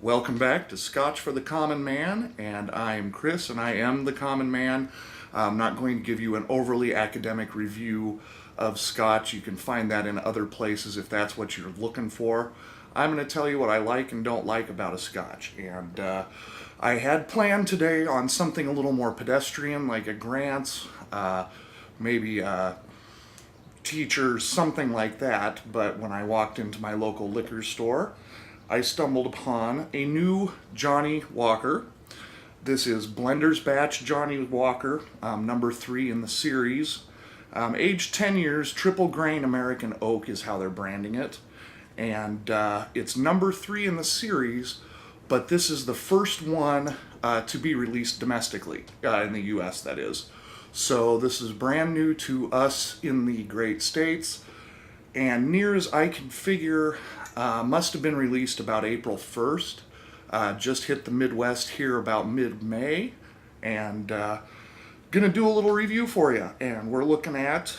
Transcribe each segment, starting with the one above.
Welcome back to Scotch for the Common Man, and I'm Chris, and I am the Common Man. I'm not going to give you an overly academic review of Scotch. You can find that in other places if that's what you're looking for. I'm going to tell you what I like and don't like about a Scotch, and I had planned today on something a little more pedestrian, like a Grant's, maybe Teachers, something like that, but when I walked into my local liquor store, I stumbled upon a new Jonnie Walker. This is Blender's Batch Jonnie Walker, number 3 in the series. Aged 10 years, triple grain American oak is how they're branding it. And it's number 3 in the series, but this is the first one to be released domestically, in the US that is. So this is brand new to us in the Great States, and near as I can figure, must have been released about April 1st. Just hit the Midwest here about mid-May, and gonna do a little review for you. And we're looking at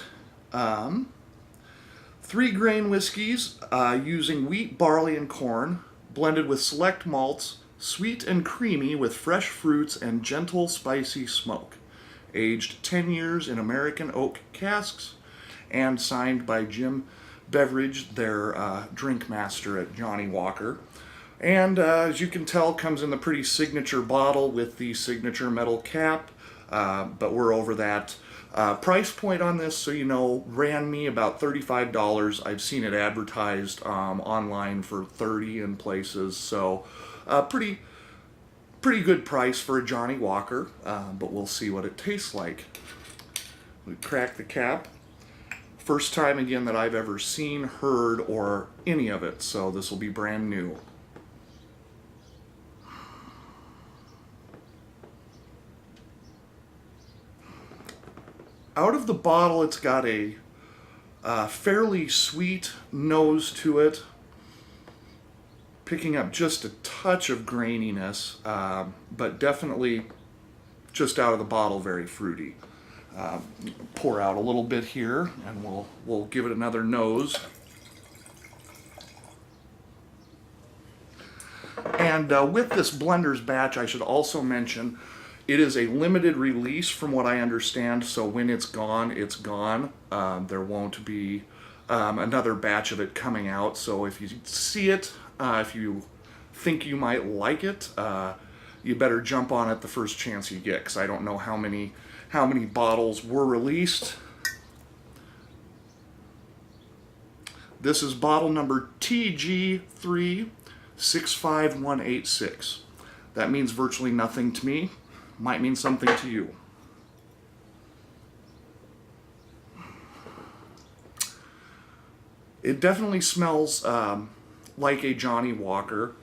3-grain whiskeys using wheat, barley, and corn, blended with select malts, sweet and creamy with fresh fruits and gentle spicy smoke. Aged 10 years in American oak casks, and signed by Jim Beveridge, their drink master at Jonnie Walker. And as you can tell, comes in the pretty signature bottle with the signature metal cap, but we're over that. Price point on this, so you know, ran me about $35. I've seen it advertised online for $30 in places, so pretty good price for a Jonnie Walker, but we'll see what it tastes like. We crack the cap. First time again that I've ever seen, heard, or any of it, so this will be brand new. Out of the bottle, it's got a fairly sweet nose to it, picking up just a touch of graininess, but definitely just out of the bottle very fruity. Pour out a little bit here, and we'll give it another nose. And with this Blender's Batch, I should also mention, it is a limited release from what I understand, so when it's gone, it's gone. There won't be another batch of it coming out, so if you see it, if you think you might like it, you better jump on it the first chance you get, because I don't know how many bottles were released. This is bottle number TG365186. That means virtually nothing to me. Might mean something to you. It definitely smells like a Jonnie Walker.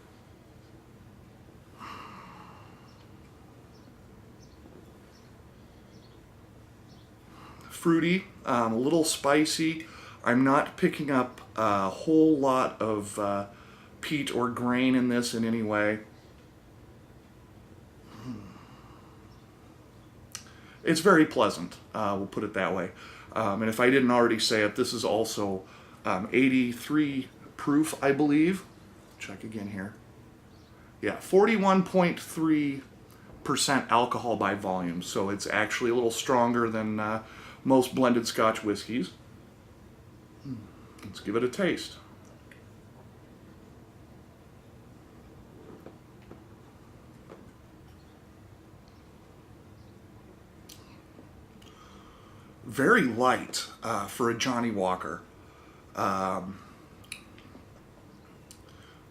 Fruity, a little spicy. I'm not picking up a whole lot of peat or grain in this in any way. It's very pleasant, we'll put it that way. And if I didn't already say it, this is also 83 proof, I believe. Check again here. Yeah, 41.3% alcohol by volume, so it's actually a little stronger than most blended Scotch whiskies. Let's give it a taste. Very light for a Jonnie Walker.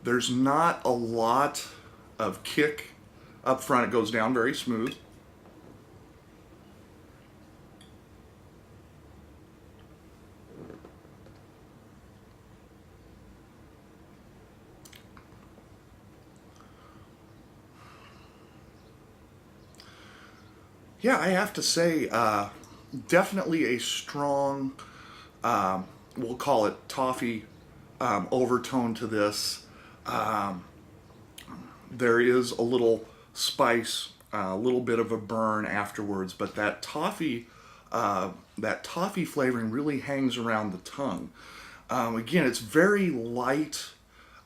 There's not a lot of kick up front. It goes down very smooth. Yeah, I have to say, definitely a strong, we'll call it toffee overtone to this. There is a little spice, a little bit of a burn afterwards, but that toffee flavoring really hangs around the tongue. Again, it's very light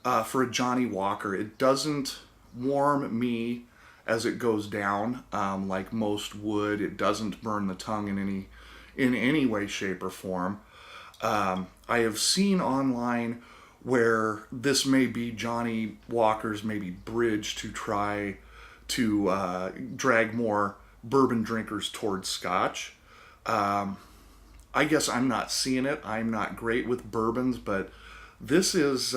for a Jonnie Walker. It doesn't warm me as it goes down, like most would. It doesn't burn the tongue in any way, shape, or form. I have seen online where this may be Jonnie Walker's maybe bridge to try to drag more bourbon drinkers towards Scotch. I guess I'm not seeing it. I'm not great with bourbons, but this is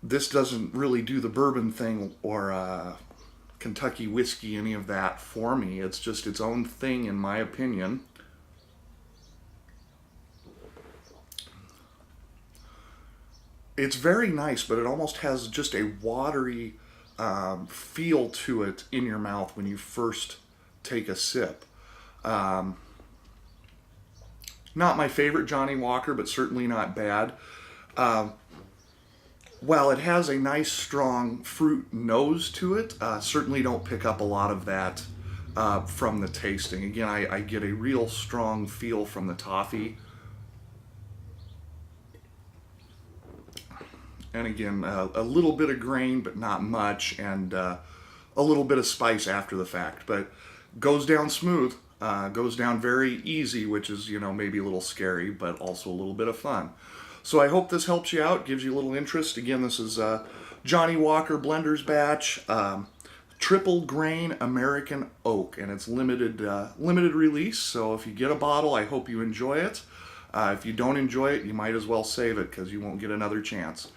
this doesn't really do the bourbon thing or Kentucky whiskey, any of that for me. It's just its own thing, in my opinion. It's very nice, but it almost has just a watery feel to it in your mouth when you first take a sip. Not my favorite Jonnie Walker, but certainly not bad. While it has a nice, strong fruit nose to it, certainly don't pick up a lot of that from the tasting. Again, I get a real strong feel from the toffee. And again, a little bit of grain, but not much, and a little bit of spice after the fact. But goes down smooth, goes down very easy, which is, maybe a little scary, but also a little bit of fun. So I hope this helps you out, gives you a little interest. Again, this is Jonnie Walker Blender's Batch, triple grain American oak, and it's limited release. So if you get a bottle, I hope you enjoy it. If you don't enjoy it, you might as well save it because you won't get another chance.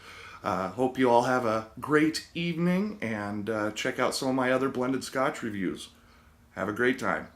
Hope you all have a great evening, and check out some of my other blended Scotch reviews. Have a great time.